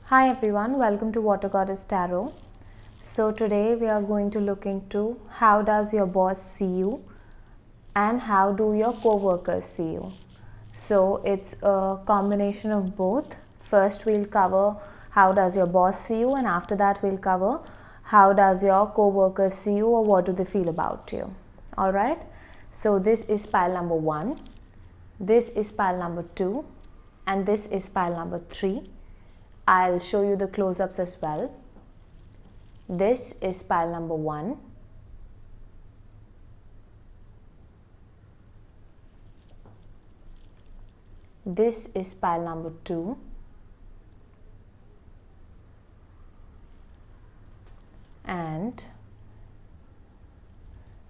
Hi everyone, welcome to Water Goddess Tarot. So today we are going to look into how does your boss see you and how do your co-workers see you. So it's a combination of both. First we'll cover how does your boss see you, and after that we'll cover how does your co-workers see you or what do they feel about you. Alright, so this is pile number 1, this is pile number 2, and this is pile number 3. I'll show you the close-ups as well. This is pile number 1. This is pile number 2. And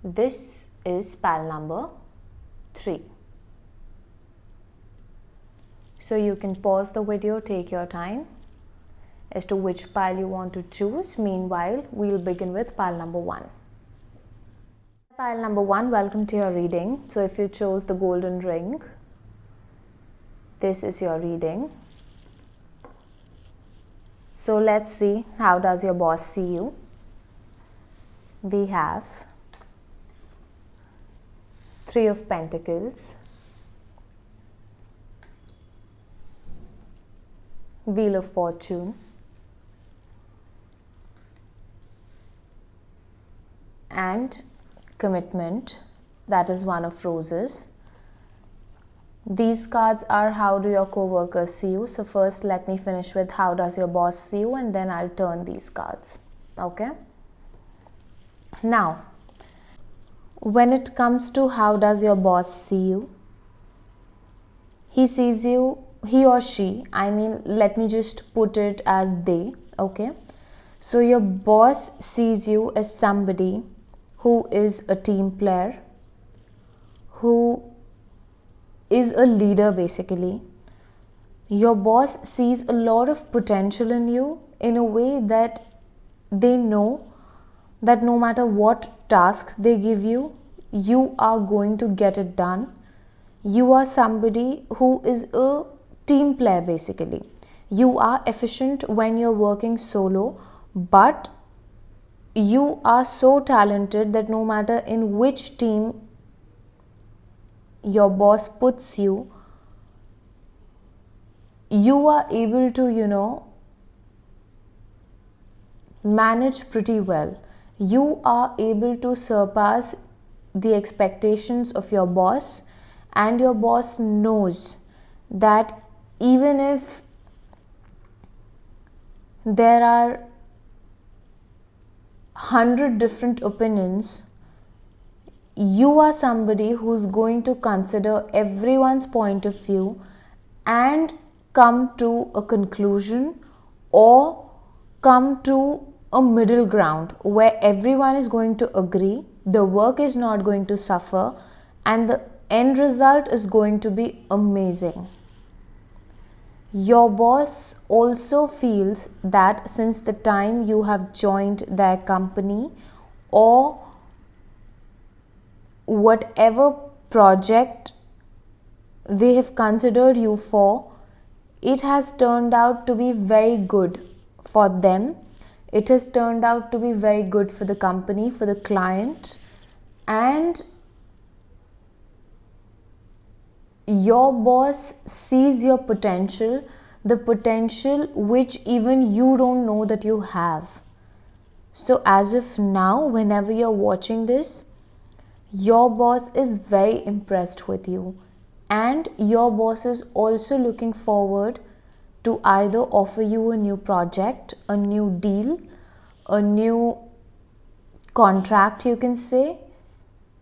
this is pile number 3. So you can pause the video, take your time as to which pile you want to choose. Meanwhile, we'll begin with pile number 1. Pile number 1, welcome to your reading. So if you chose the golden ring, this is your reading. So let's see how does your boss see you. We have 3 of Pentacles, Wheel of Fortune, and Commitment, that is 1 of Roses. These cards are how do your co-workers see you. So first let me finish with how does your boss see you, and then I'll turn these cards. Okay. Now, when it comes to how does your boss see you, he sees you, he or she, let me just put it as they, okay? So your boss sees you as somebody who is a team player, who is a leader basically. Your boss sees a lot of potential in you in a way that they know that no matter what task they give you, you are going to get it done. You are somebody who is a team player basically. You are efficient when you're working solo, but you are so talented that no matter in which team your boss puts you, you are able to, manage pretty well. You are able to surpass the expectations of your boss, and your boss knows that even if there are 100 different opinions, you are somebody who's going to consider everyone's point of view and come to a conclusion or come to a middle ground where everyone is going to agree, the work is not going to suffer, and the end result is going to be amazing. Your boss also feels that since the time you have joined their company or whatever project they have considered you for, it has turned out to be very good for them. It has turned out to be very good for the company, for the client, and your boss sees your potential, the potential which even you don't know that you have. So as of now, whenever you're watching this, your boss is very impressed with you, and your boss is also looking forward to either offer you a new project, a new deal, a new contract you can say,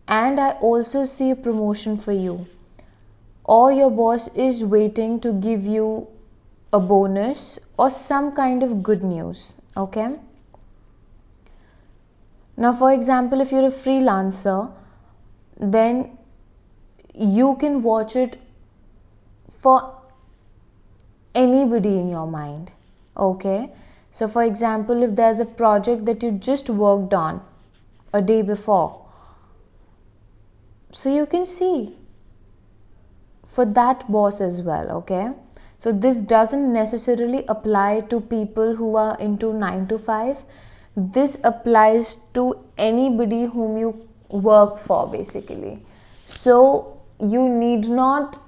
and I also see a promotion for you. Or your boss is waiting to give you a bonus or some kind of good news, okay? Now, for example, if you're a freelancer, then you can watch it for anybody in your mind, okay? So, for example, if there's a project that you just worked on a day before, so you can see for that boss as well, okay? So this doesn't necessarily apply to people who are into 9 to 5. This applies to anybody whom you work for, basically. So you need not,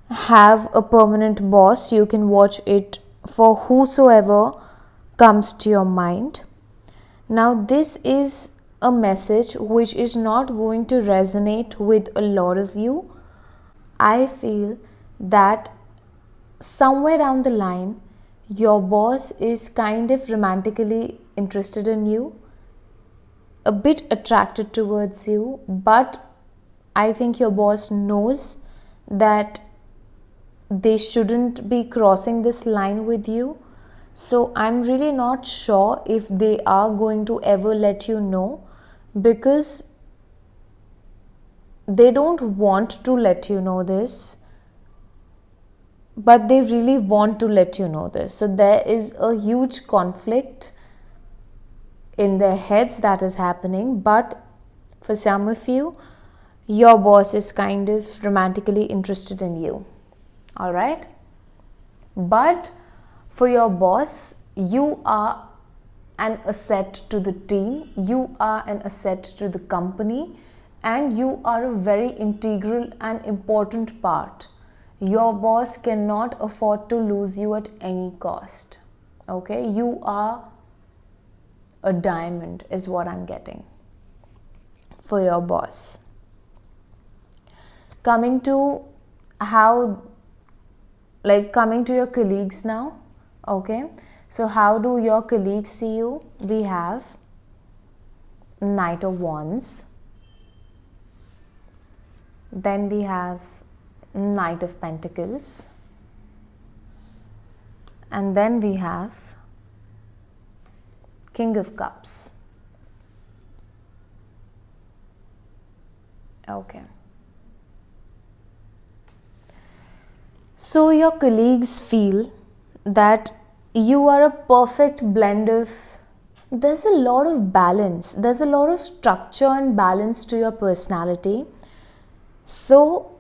have a permanent boss. You can watch it for whosoever comes to your mind. Now, this is a message which is not going to resonate with a lot of you. I feel that somewhere down the line, your boss is kind of romantically interested in you, a bit attracted towards you, but I think your boss knows that they shouldn't be crossing this line with you. So I'm really not sure if they are going to ever let you know, because they don't want to let you know this, but they really want to let you know this. So there is a huge conflict in their heads that is happening. But for some of you, your boss is kind of romantically interested in you. All right? But for your boss, you are an asset to the team, you are an asset to the company, and you are a very integral and important part. Your boss cannot afford to lose you at any cost. Okay? You are a diamond is what I'm getting for your boss. Coming to your colleagues now. Okay, so how do your colleagues see you? We have Knight of Wands, then we have Knight of Pentacles, and then we have King of Cups. Okay. So your colleagues feel that you are a perfect blend of, there's a lot of balance, there's a lot of structure and balance to your personality. So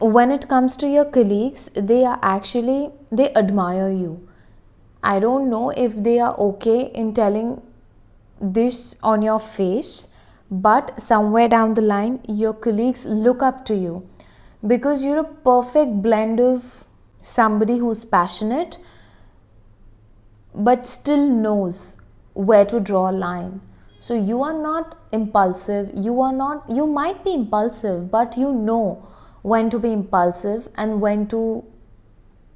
when it comes to your colleagues, they admire you. I don't know if they are okay in telling this on your face, but somewhere down the line, your colleagues look up to you, because you're a perfect blend of somebody who's passionate but still knows where to draw a line. So you are not impulsive, you might be impulsive, but you know when to be impulsive and when to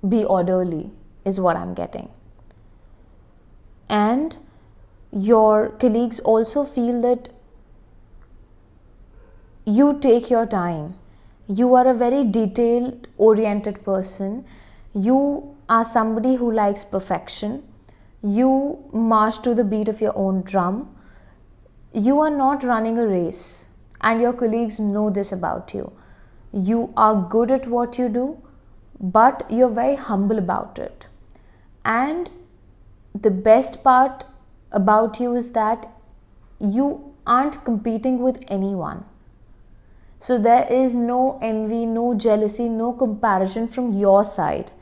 be orderly, is what I'm getting. And your colleagues also feel that you take your time. You are a very detailed oriented person. You are somebody who likes perfection. You march to the beat of your own drum. You are not running a race, and your colleagues know this about you. You are good at what you do, but you're very humble about it. And the best part about you is that you aren't competing with anyone. So there is no envy, no jealousy, no comparison from your side,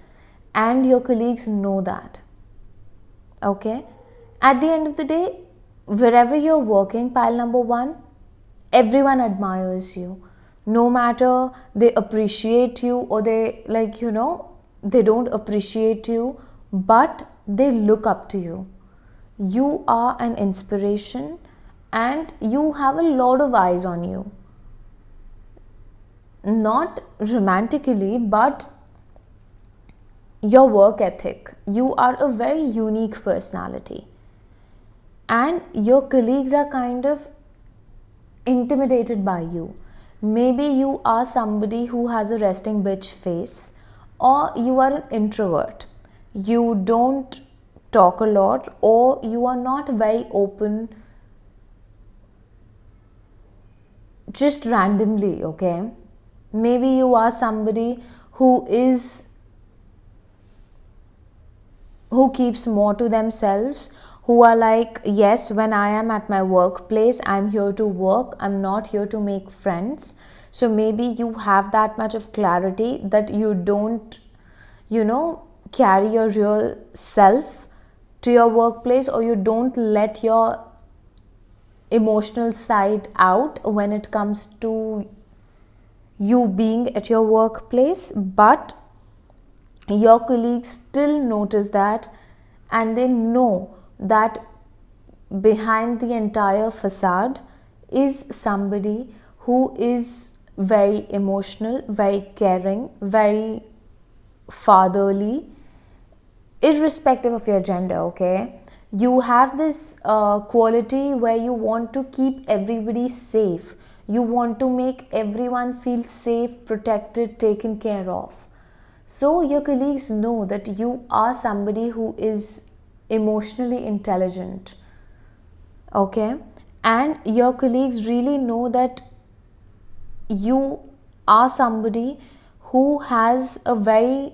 and your colleagues know that. Okay? At the end of the day, wherever you're working, pile number one, everyone admires you. No matter they appreciate you or they they don't appreciate you, but they look up to you. You are an inspiration and you have a lot of eyes on you. Not romantically, but your work ethic. You are a very unique personality. And your colleagues are kind of intimidated by you. Maybe you are somebody who has a resting bitch face, or you are an introvert. You don't talk a lot, or you are not very open just randomly, okay? Maybe you are somebody who keeps more to themselves, who are like, yes, when I am at my workplace, I'm here to work, I'm not here to make friends. So maybe you have that much of clarity that you don't carry your real self to your workplace, or you don't let your emotional side out when it comes to you being at your workplace. But your colleagues still notice that, and they know that behind the entire facade is somebody who is very emotional, very caring, very fatherly, irrespective of your gender. Okay, you have this quality where you want to keep everybody safe. You want to make everyone feel safe, protected, taken care of. So your colleagues know that you are somebody who is emotionally intelligent. Okay, and your colleagues really know that you are somebody who has a very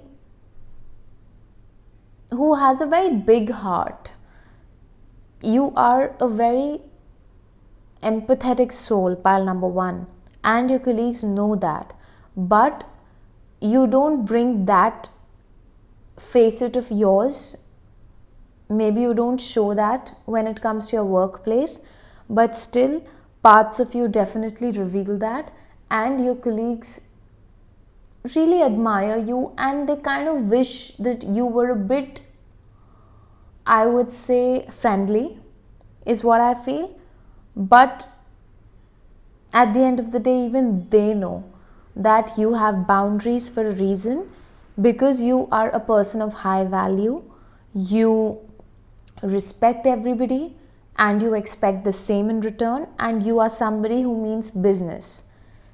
big heart. You are a very empathetic soul, pile number 1, and your colleagues know that. But you don't bring that facet of yours. Maybe you don't show that when it comes to your workplace, but still parts of you definitely reveal that, and your colleagues really admire you, and they kind of wish that you were a bit, I would say, friendly, is what I feel. But at the end of the day, even they know that you have boundaries for a reason, because you are a person of high value. You respect everybody and you expect the same in return, and you are somebody who means business.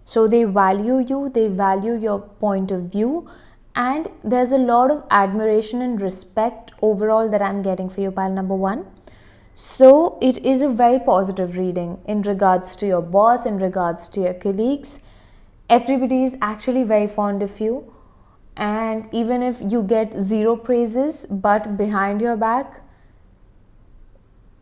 So they value you, they value your point of view, and there's a lot of admiration and respect overall that I'm getting for you, pile number 1. So it is a very positive reading in regards to your boss, in regards to your colleagues. Everybody is actually very fond of you, and even if you get 0 praises, but behind your back,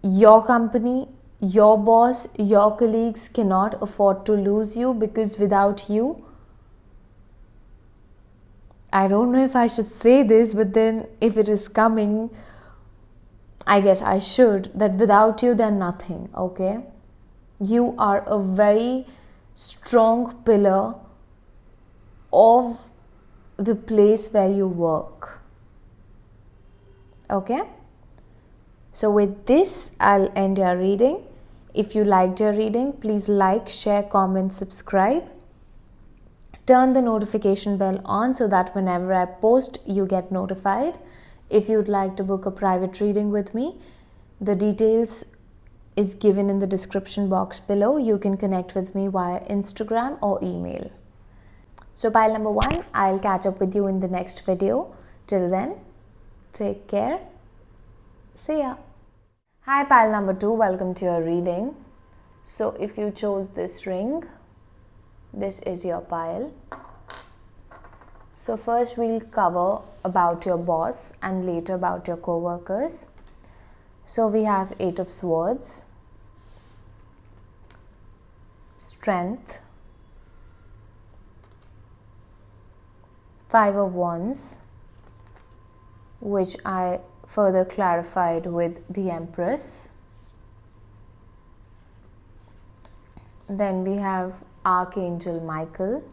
your company, your boss, your colleagues cannot afford to lose you, because without you, I don't know if I should say this, but then if it is coming, I guess I should, that without you they're nothing. Okay, you are a very strong pillar of the place where you work. Okay, so with this I'll end your reading. If you liked your reading, please like, share, comment, subscribe. Turn the notification bell on so that whenever I post, you get notified. If you'd like to book a private reading with me, the details is given in the description box below. You can connect with me via Instagram or email. So pile number 1, I'll catch up with you in the next video. Till then, take care. See ya. Hi pile number 2, welcome to your reading. So if you chose this ring, this is your pile. So first we'll cover about your boss and later about your co-workers. So we have 8 of Swords, Strength, 5 of Wands, which I further clarified with the Empress. Then we have Archangel Michael.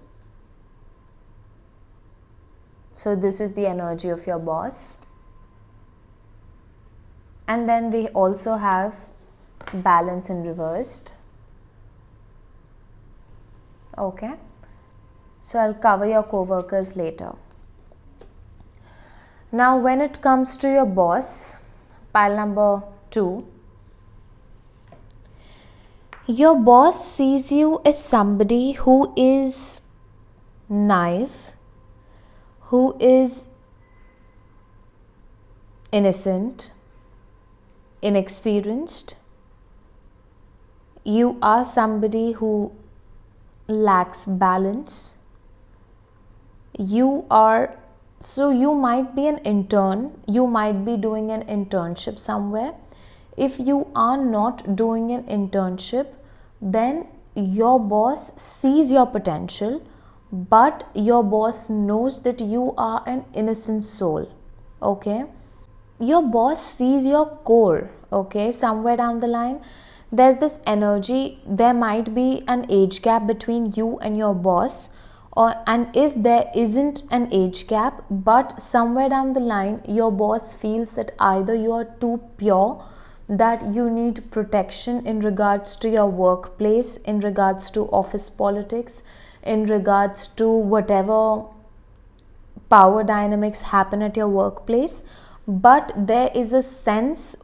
So this is the energy of your boss. And then we also have Balance in reversed. Okay. So I'll cover your co-workers later. Now when it comes to your boss, pile number 2, your boss sees you as somebody who is naive, who is innocent, inexperienced. You are somebody who lacks balance. You might be an intern, you might be doing an internship somewhere. If you are not doing an internship, then your boss sees your potential, but your boss knows that you are an innocent soul. Okay, your boss sees your core. Okay, somewhere down the line there's this energy, there might be an age gap between you and your boss, and if there isn't an age gap, but somewhere down the line your boss feels that either you are too pure, that you need protection in regards to your workplace, in regards to office politics, in regards to whatever power dynamics happen at your workplace. But there is a sense,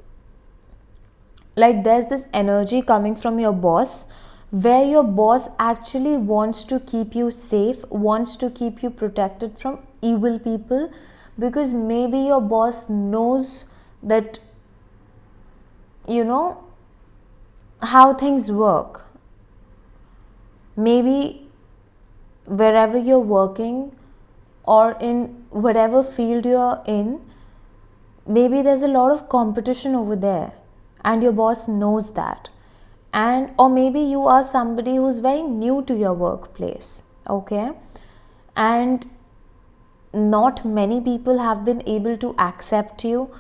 like there's this energy coming from your boss, where your boss actually wants to keep you safe, wants to keep you protected from evil people, because maybe your boss knows that, you know, how things work. Maybe wherever you're working, or in whatever field you're in, maybe there's a lot of competition over there, and your boss knows that. And or maybe you are somebody who's very new to your workplace. Okay, and not many people have been able to accept you.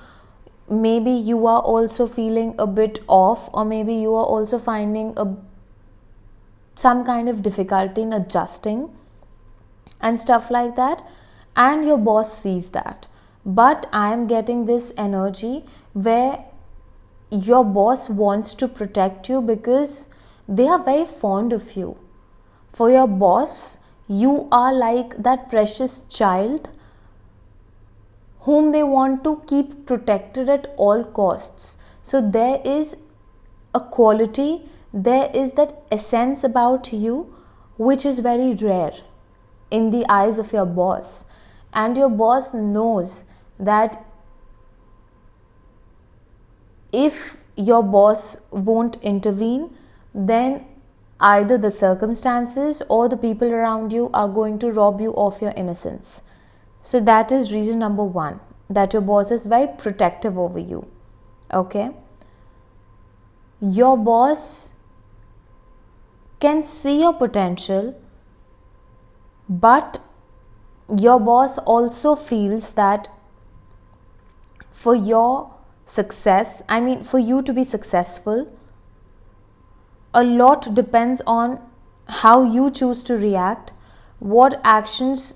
Maybe you are also feeling a bit off, or maybe you are also finding some kind of difficulty in adjusting and stuff like that, and your boss sees that. But I am getting this energy where your boss wants to protect you, because they are very fond of you. For your boss, you are like that precious child whom they want to keep protected at all costs. So there is a quality, there is that essence about you which is very rare in the eyes of your boss. And your boss knows that if your boss won't intervene, then either the circumstances or the people around you are going to rob you of your innocence. So that is reason number one, that your boss is very protective over you. Okay, your boss can see your potential, but your boss also feels that for your success, I mean for you to be successful, a lot depends on how you choose to react, what actions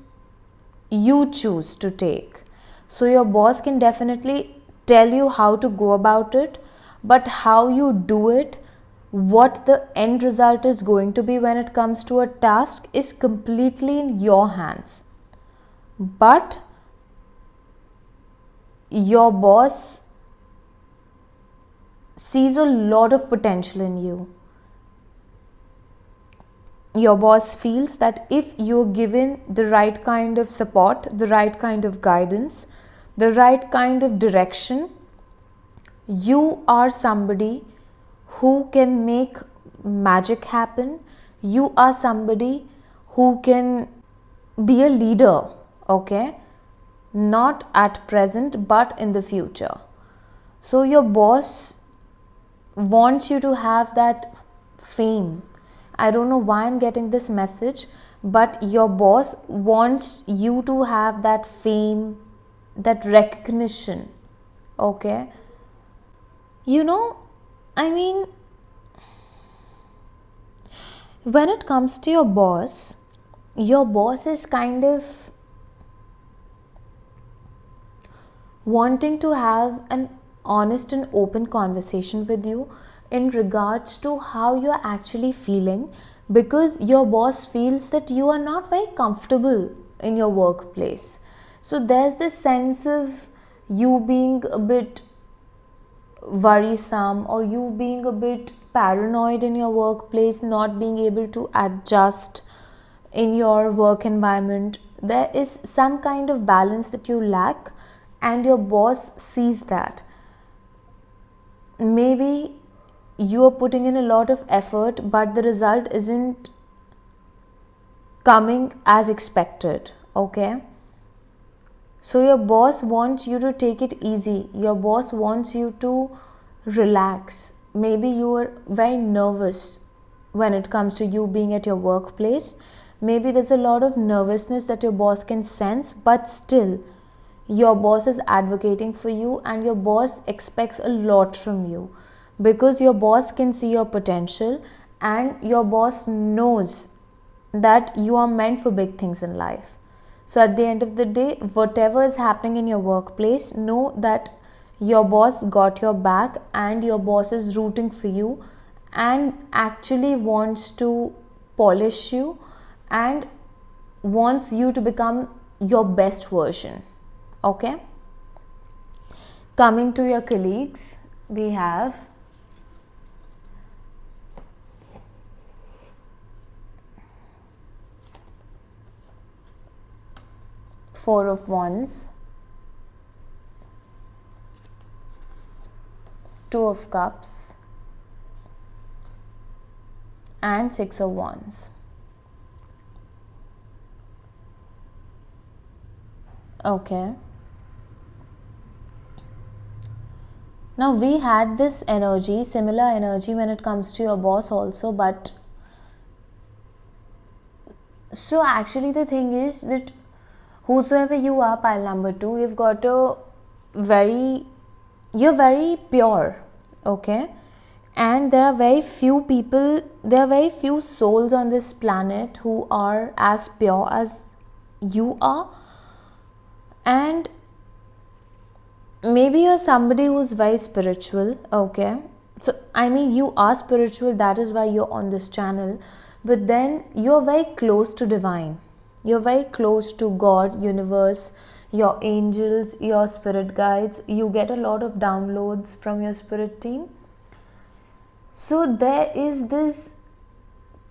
you choose to take. So your boss can definitely tell you how to go about it, but how you do it, what the end result is going to be when it comes to a task, is completely in your hands. But your boss sees a lot of potential in you. Your boss feels that if you're given the right kind of support, the right kind of guidance, the right kind of direction, you are somebody who can make magic happen. You are somebody who can be a leader. Okay, not at present but in the future. So your boss wants you to have that fame. I don't know why I'm getting this message, but your boss wants you to have that fame, that recognition. Okay, you know, I mean, when it comes to your boss is kind of wanting to have an honest and open conversation with you in regards to how you're actually feeling, because your boss feels that you are not very comfortable in your workplace. So there's this sense of you being a bit worrisome, or you being a bit paranoid in your workplace, not being able to adjust in your work environment. There is some kind of balance that you lack, and your boss sees that. Maybe you are putting in a lot of effort, but the result isn't coming as expected. Okay, so your boss wants you to take it easy. Your boss wants you to relax. Maybe you are very nervous when it comes to you being at your workplace. Maybe there's a lot of nervousness that your boss can sense, but still your boss is advocating for you and your boss expects a lot from you, because your boss can see your potential and your boss knows that you are meant for big things in life. So at the end of the day, whatever is happening in your workplace, know that your boss got your back and your boss is rooting for you and actually wants to polish you and wants you to become your best version. Okay? Coming to your colleagues, we have Four of Wands, Two of Cups, and Six of Wands. Okay. Now we had this energy, similar energy when it comes to your boss also, but so actually the thing is that whosoever you are, pile number 2, you're very pure, okay? And there are very few people, there are very few souls on this planet who are as pure as you are. And maybe you're somebody who's very spiritual, okay? So, I mean, you are spiritual, that is why you're on this channel. But then you're very close to divine. You're very close to God, universe, your angels, your spirit guides. You get a lot of downloads from your spirit team. So there is this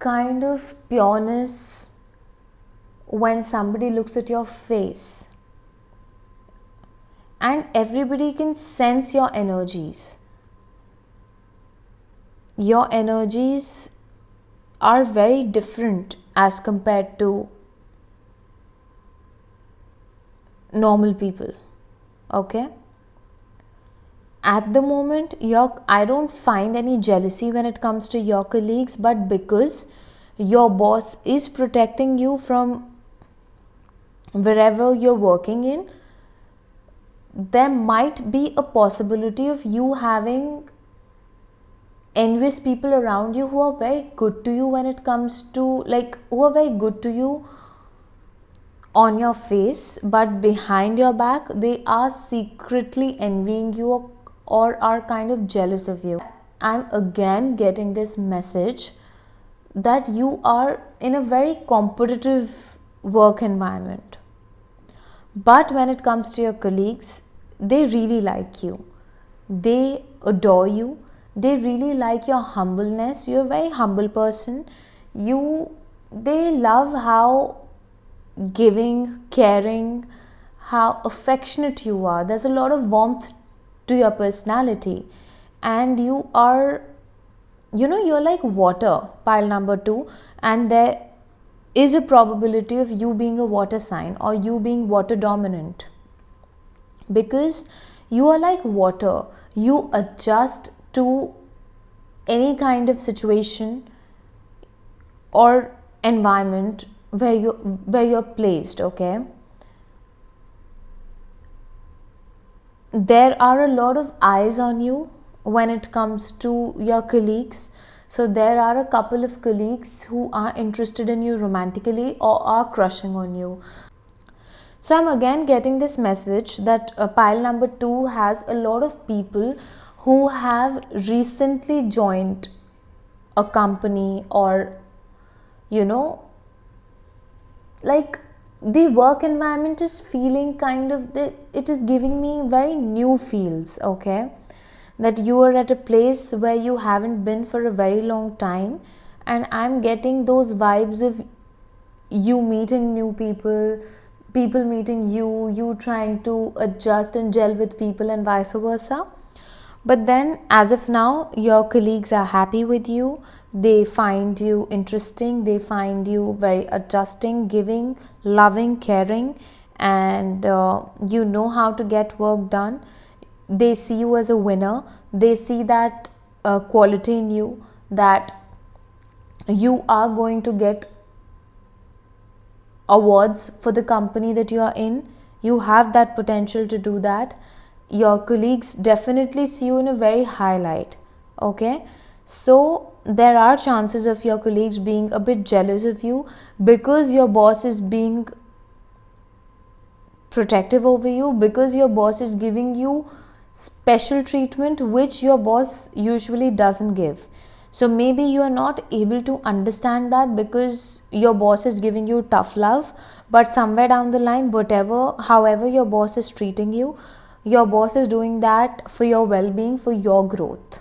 kind of pureness when somebody looks at your face. And everybody can sense your energies. Your energies are very different as compared to normal people, okay? At the moment, I don't find any jealousy when it comes to your colleagues, but because your boss is protecting you from wherever you're working in, there might be a possibility of you having envious people around you who are very good to you when it comes to, who are very good to you on your face, but behind your back they are secretly envying you or are kind of jealous of you. I'm again getting this message that you are in a very competitive work environment. But when it comes to your colleagues, they really like you. They adore you. They really like your humbleness. You're a very humble person. They love how giving, caring, how affectionate you are. There's a lot of warmth to your personality. And you are, you're like water, pile number 2. And there is a probability of you being a water sign or you being water dominant. Because you are like water. You adjust to any kind of situation or environment where you're placed, okay? There are a lot of eyes on you when it comes to your colleagues. So there are a couple of colleagues who are interested in you romantically or are crushing on you. So I'm again getting this message that pile number 2 has a lot of people who have recently joined a company or, the work environment is feeling it is giving me very new feels, okay? That you are at a place where you haven't been for a very long time, and I'm getting those vibes of you meeting new people, people meeting you trying to adjust and gel with people and vice versa. But then as of now, your colleagues are happy with you. They find you interesting. They find you very adjusting, giving, loving, caring, and you know how to get work done. They see you as a winner. They see that quality in you, that you are going to get awards for the company that you are in. You have that potential to do that. Your colleagues definitely see you in a very high light. Okay, so there are chances of your colleagues being a bit jealous of you because your boss is being protective over you, because your boss is giving you special treatment which your boss usually doesn't give. So maybe you are not able to understand that because your boss is giving you tough love, but somewhere down the line, however your boss is treating you, your boss is doing that for your well-being, for your growth.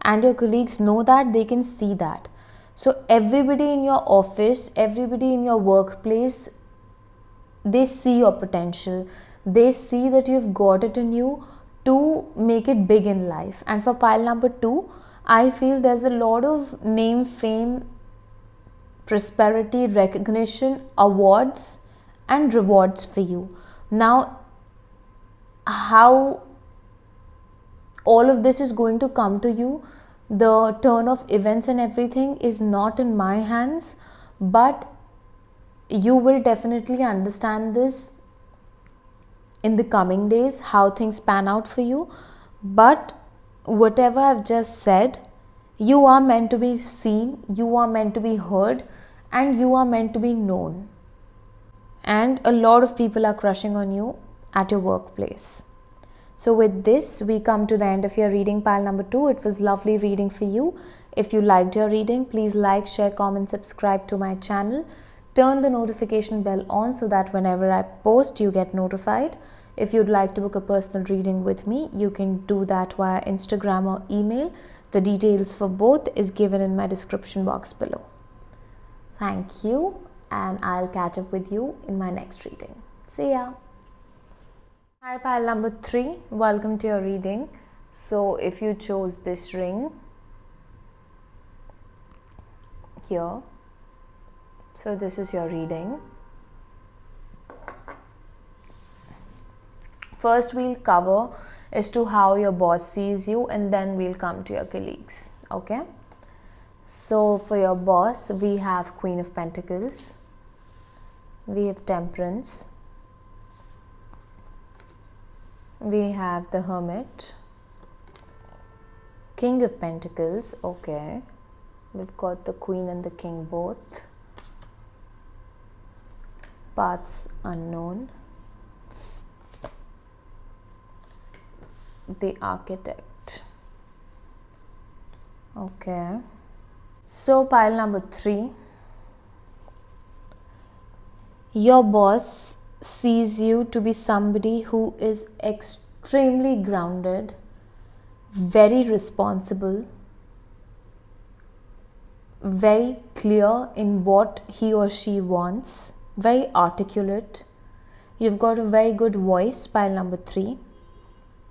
And your colleagues know that, they can see that. So everybody in your office, everybody in your workplace, they see your potential. They see that you've got it in you to make it big in life. And for pile number 2, I feel there's a lot of name, fame, prosperity, recognition, awards and rewards for you. Now, how all of this is going to come to you, the turn of events and everything is not in my hands, but you will definitely understand this in the coming days, how things pan out for you. But whatever I've just said, you are meant to be seen, you are meant to be heard, and you are meant to be known. And a lot of people are crushing on you at your workplace. So with this, we come to the end of your reading, pile number 2. It was lovely reading for you. If you liked your reading, please like, share, comment, subscribe to my channel. Turn the notification bell on so that whenever I post, you get notified. If you'd like to book a personal reading with me, you can do that via Instagram or email. The details for both is given in my description box below. Thank you, and I'll catch up with you in my next reading. See ya. Hi pile number 3, welcome to your reading. So if you chose this ring here, so this is your reading. First we'll cover as to how your boss sees you, and then we'll come to your colleagues. Okay, so for your boss, we have Queen of Pentacles, we have Temperance, we have the Hermit, King of Pentacles. Okay, we've got the Queen and the King both. Paths Unknown, the Architect. Okay, so pile number 3, your boss sees you to be somebody who is extremely grounded, very responsible, very clear in what he or she wants, very articulate. You've got a very good voice, pile number 3.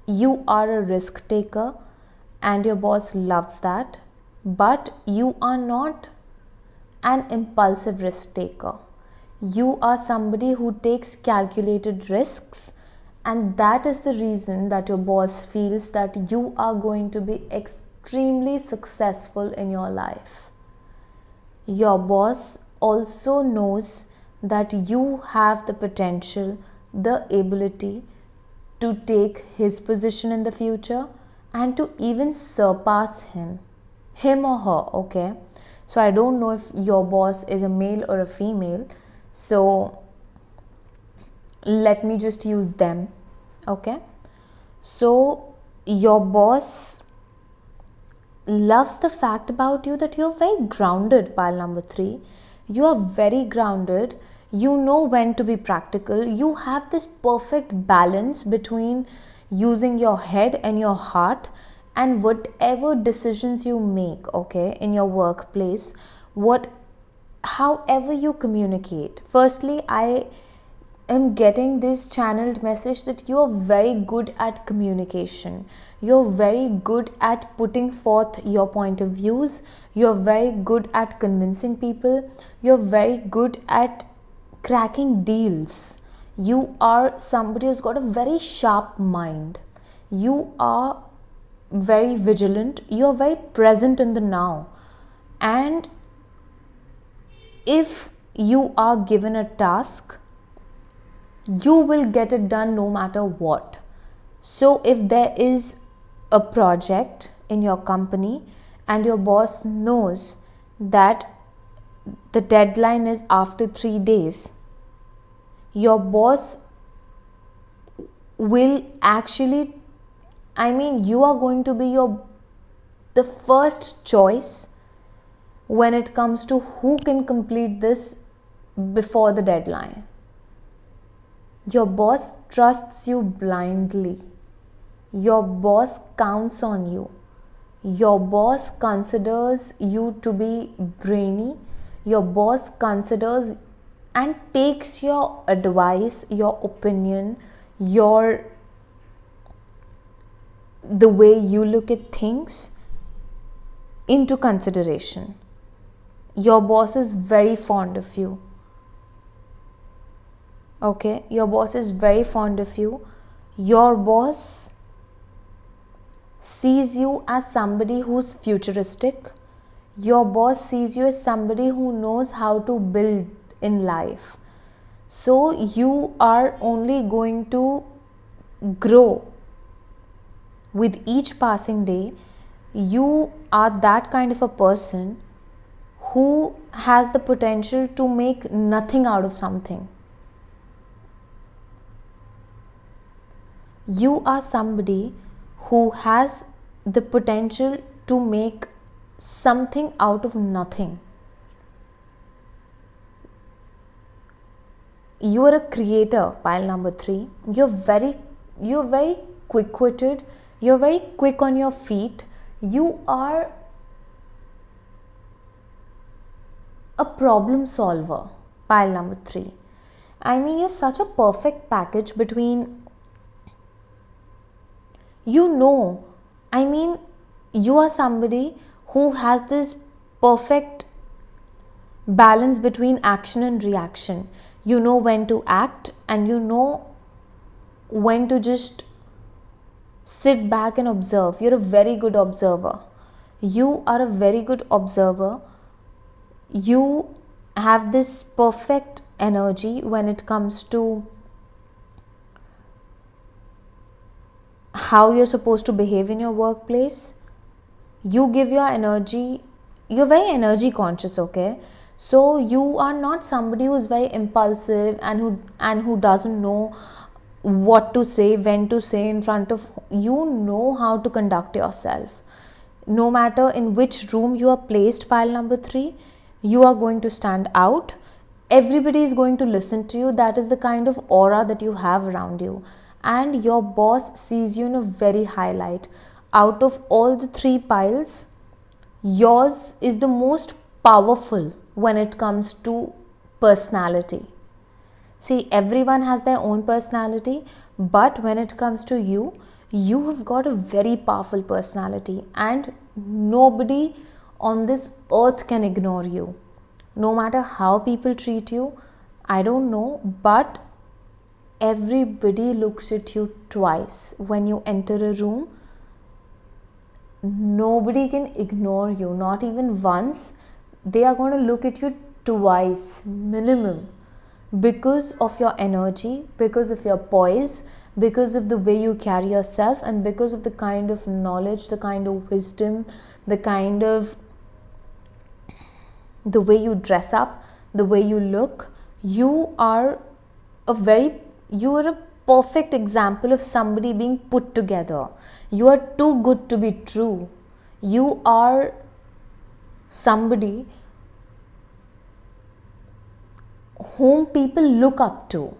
You are a risk taker and your boss loves that, but you are not an impulsive risk taker. You are somebody who takes calculated risks, and that is the reason that your boss feels that you are going to be extremely successful in your life. Your boss also knows that you have the potential, the ability to take his position in the future and to even surpass him or her. Okay, so I don't know if your boss is a male or a female, so let me just use them. Okay, so your boss loves the fact about you that you're very grounded, pile number 3. You are very grounded. You know when to be practical. You have this perfect balance between using your head and your heart, and whatever decisions you make, okay, in your workplace, however you communicate. Firstly, I am getting this channeled message that you are very good at communication. You're very good at putting forth your point of views. You're very good at convincing people. You're very good at cracking deals. You are somebody who's got a very sharp mind. You are very vigilant. You are very present in the now. And if you are given a task, you will get it done no matter what. So if there is a project in your company and your boss knows that the deadline is after 3 days, your boss will actually, you are going to be the first choice when it comes to who can complete this before the deadline. Your boss trusts you blindly. Your boss counts on you. Your boss considers you to be brainy. Your boss considers and takes your advice, your opinion, the way you look at things into consideration. Your boss is very fond of you. Okay, your boss is very fond of you. Your boss sees you as somebody who's futuristic. Your boss sees you as somebody who knows how to build in life. So you are only going to grow with each passing day. You are that kind of a person who has the potential to make nothing out of something. You are somebody who has the potential to make something out of nothing. You are a creator, pile number 3. You're very quick-witted. You're very quick on your feet. You are a problem solver, pile number 3. You're such a perfect package between, you are somebody who has this perfect balance between action and reaction. You know when to act and you know when to just sit back and observe. You're a very good observer. You are a very good observer. You have this perfect energy when it comes to how you're supposed to behave in your workplace. You give your energy. You're very energy conscious, okay? So you are not somebody who's very impulsive and who doesn't know what to say, when to say in front of. You know how to conduct yourself. No matter in which room you are placed, pile number 3, you are going to stand out. Everybody is going to listen to you. That is the kind of aura that you have around you. And your boss sees you in a very high light. Out of all the 3 piles, yours is the most powerful when it comes to personality. See, everyone has their own personality, but when it comes to you, you have got a very powerful personality and nobody on this earth can ignore you. No matter how people treat you, I don't know, but everybody looks at you twice when you enter a room. Nobody can ignore you, not even once. They are going to look at you twice minimum, because of your energy, because of your poise, because of the way you carry yourself, and because of the kind of knowledge, the kind of wisdom, the way you dress up, the way you look. You are a perfect example of somebody being put together. You are too good to be true. You are somebody whom people look up to.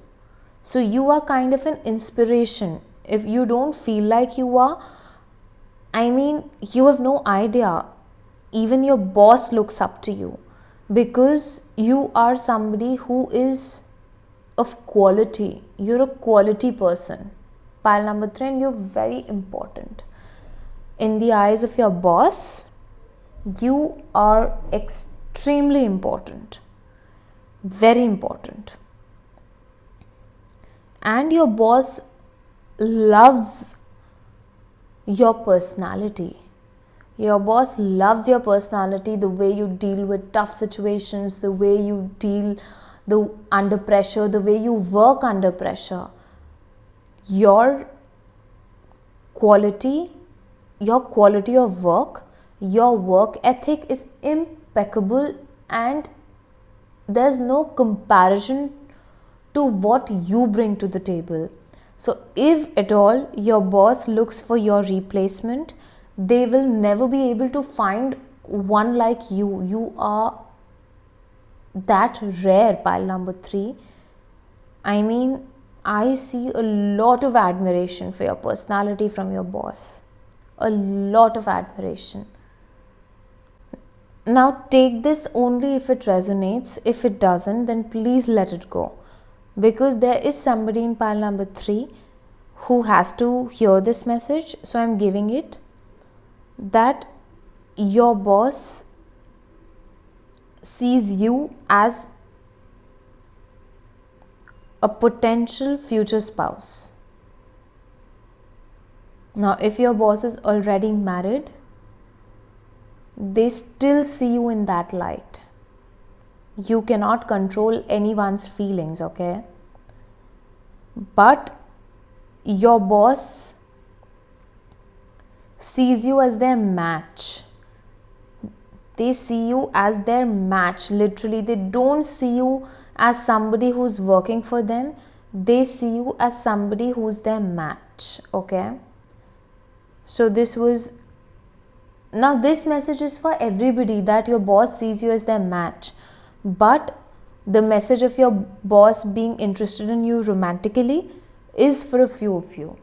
So you are kind of an inspiration. If you don't feel like you are, you have no idea. Even your boss looks up to you because you are somebody who is of quality. You're a quality person. Pile number 3, and you're very important. In the eyes of your boss, you are extremely important. Very important. And your boss loves your personality Your boss loves your personality, the way you deal with tough situations, the way you deal under pressure, the way you work under pressure. Your quality of work, your work ethic is impeccable, and there's no comparison to what you bring to the table. So if at all your boss looks for your replacement, they will never be able to find one like you. You are that rare, pile number 3. I mean, I see a lot of admiration for your personality from your boss. A lot of admiration. Now take this only if it resonates. If it doesn't, then please let it go. Because there is somebody in pile number 3 who has to hear this message. So I'm giving it, that your boss sees you as a potential future spouse. Now, if your boss is already married, they still see you in that light. You cannot control anyone's feelings, okay? But your boss sees you as their match. They see you as their match, literally. They don't see you as somebody who's working for them. They see you as somebody who's their match, okay? So this message is for everybody, that your boss sees you as their match. But the message of your boss being interested in you romantically is for a few of you.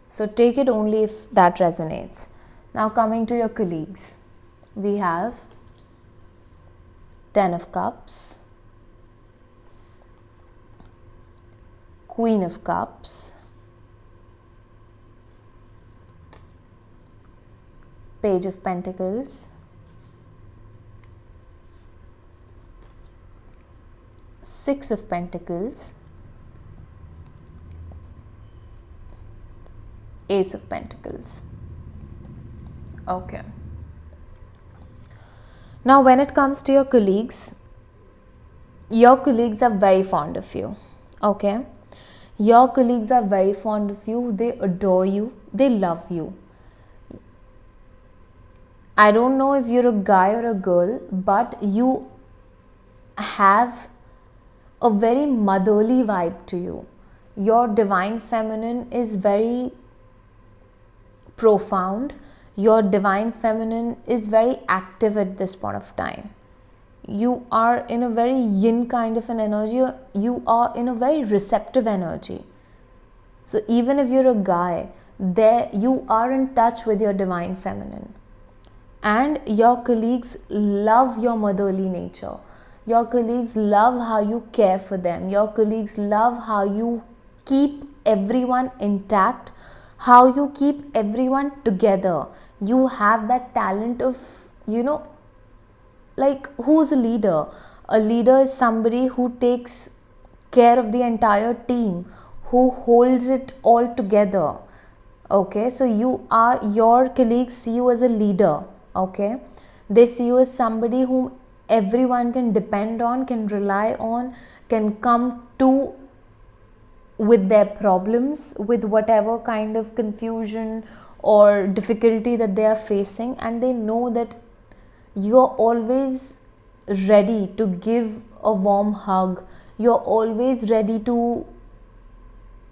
So take it only if that resonates. Now coming to your colleagues, we have 10 of Cups, Queen of Cups, Page of Pentacles, Six of Pentacles, Ace of Pentacles. Okay. Now when it comes to your colleagues are very fond of you. Okay. Your colleagues are very fond of you. They adore you. They love you. I don't know if you're a guy or a girl, but you have a very motherly vibe to you. Your divine feminine is very profound. Your divine feminine is very active at this point of time. You are in a very yin kind of an energy. You are in a very receptive energy. So even if you're a guy, there you are in touch with your divine feminine. And your colleagues love your motherly nature. Your colleagues love how you care for them. Your colleagues love how you keep everyone intact, how you keep everyone together. You have that talent of, like, who's a leader? A leader is somebody who takes care of the entire team, who holds it all together. Okay, so your colleagues see you as a leader. Okay, they see you as somebody whom everyone can depend on, can rely on, can come to with their problems, with whatever kind of confusion or difficulty that they are facing, and they know that you are always ready to give a warm hug. You're always ready to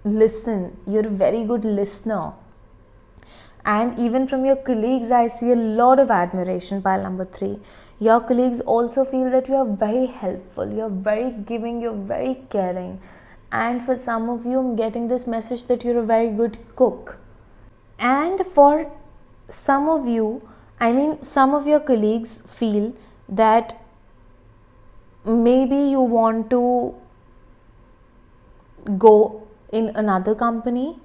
listen. You're a very good listener. And even from your colleagues, I see a lot of admiration, pile number 3. Your colleagues also feel that you are very helpful, you're very giving, you're very caring. And for some of you, I'm getting this message that you're a very good cook. And for some of you, some of your colleagues feel that maybe you want to go in another company,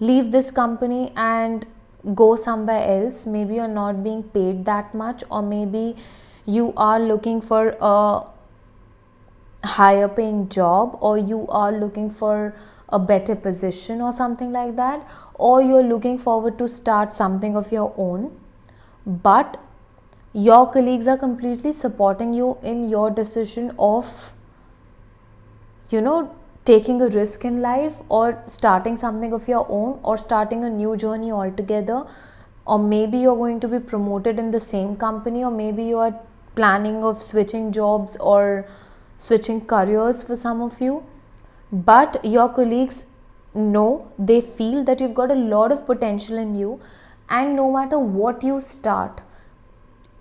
leave this company and go somewhere else. Maybe you're not being paid that much, or maybe you are looking for a higher paying job, or you are looking for a better position or something like that, or you're looking forward to start something of your own. but your colleagues are completely supporting you in your decision of, taking a risk in life, or starting something of your own, or starting a new journey altogether. Or maybe you're going to be promoted in the same company, or maybe you are planning of switching jobs or switching careers for some of you. But your colleagues know, they feel that you've got a lot of potential in you, and no matter what you start,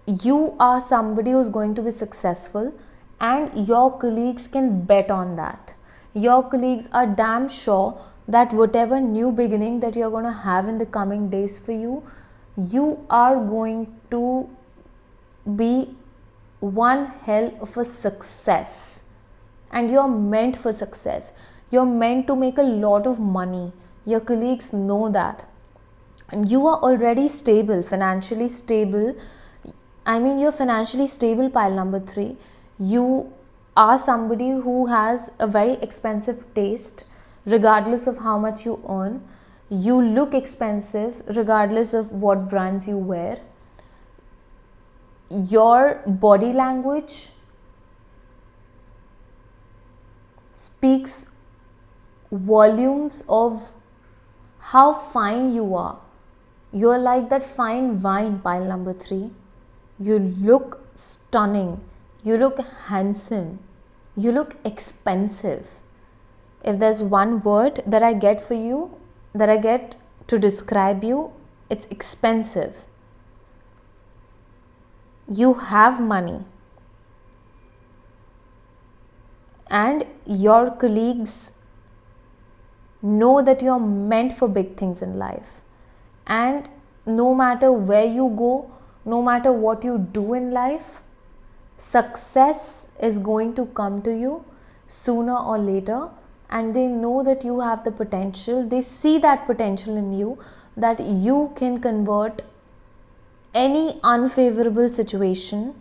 you are somebody who's going to be successful, and your colleagues can bet on that. Your colleagues are damn sure that whatever new beginning that you're going to have in the coming days for you, you are going to be one hell of a success, and you're meant for success. You're meant to make a lot of money. Your colleagues know that, and you are already stable, financially stable. You're financially stable, pile number 3. You are somebody who has a very expensive taste, regardless of how much you earn. You look expensive, regardless of what brands you wear. Your body language speaks volumes of how fine you are. You're like that fine wine, pile number 3. You look stunning. You look handsome. You look expensive. If there's one word that I get for you, that I get to describe you, it's expensive. You have money. And your colleagues know that you're meant for big things in life. And no matter where you go, no matter what you do in life, success is going to come to you sooner or later. And they know that you have the potential. They see that potential in you, that you can convert any unfavorable situation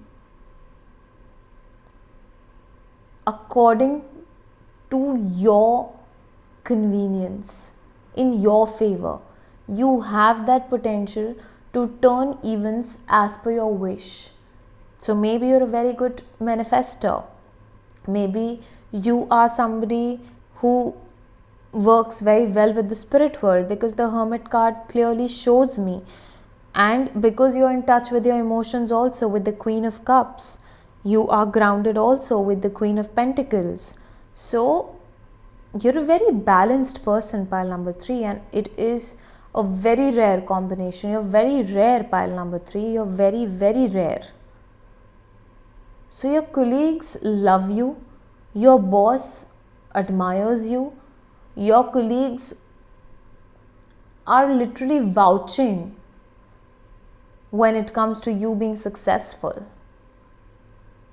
according to your convenience, in your favor. You have that potential to turn events as per your wish. So maybe you're a very good manifestor. Maybe you are somebody who works very well with the spirit world, because the Hermit card clearly shows me. And because you're in touch with your emotions also with the Queen of Cups. You are grounded also with the Queen of Pentacles. So you're a very balanced person, pile number 3, and it is a very rare combination. You're very rare, pile number 3. You're very, very rare. So your colleagues love you. Your boss admires you. Your colleagues are literally vouching when it comes to you being successful.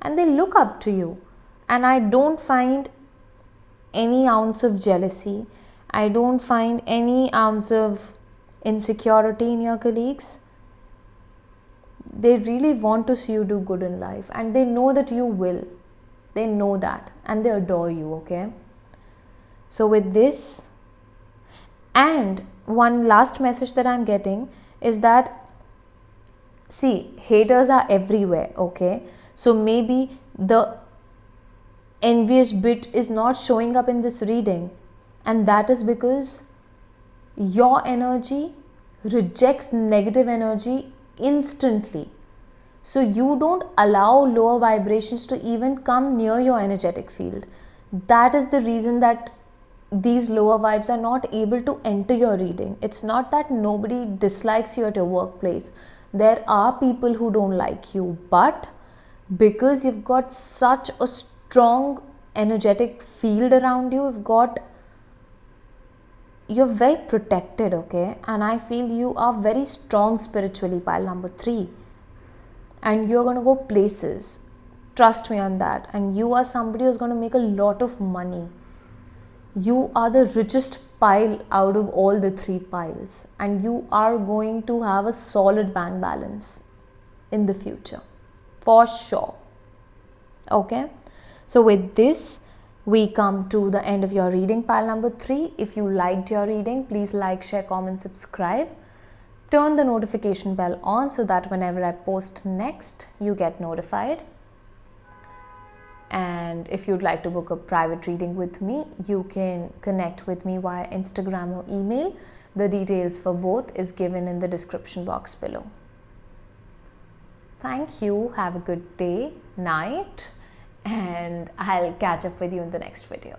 And they look up to you. And I don't find any ounce of jealousy. I don't find any ounce of insecurity in your colleagues. They really want to see you do good in life, and they know that you will. They know that, and they adore you, okay? So with this, and one last message that I'm getting is that, see, haters are everywhere, okay? So maybe the envious bit is not showing up in this reading, and that is because your energy rejects negative energy instantly. So you don't allow lower vibrations to even come near your energetic field. That is the reason that these lower vibes are not able to enter your reading. It's not that nobody dislikes you at your workplace. There are people who don't like you, but because you've got such a strong energetic field around you, you're very protected, okay? And I feel you are very strong spiritually, pile number 3. And you're going to go places. Trust me on that. And you are somebody who's going to make a lot of money. You are the richest pile out of all the 3 piles. And you are going to have a solid bank balance in the future. For sure. Okay? So with this, we come to the end of your reading, pile number 3. If you liked your reading, please like, share, comment, subscribe. Turn the notification bell on so that whenever I post next, you get notified. And if you'd like to book a private reading with me, you can connect with me via Instagram or email. The details for both is given in the description box below. Thank you. Have a good day, night, and I'll catch up with you in the next video.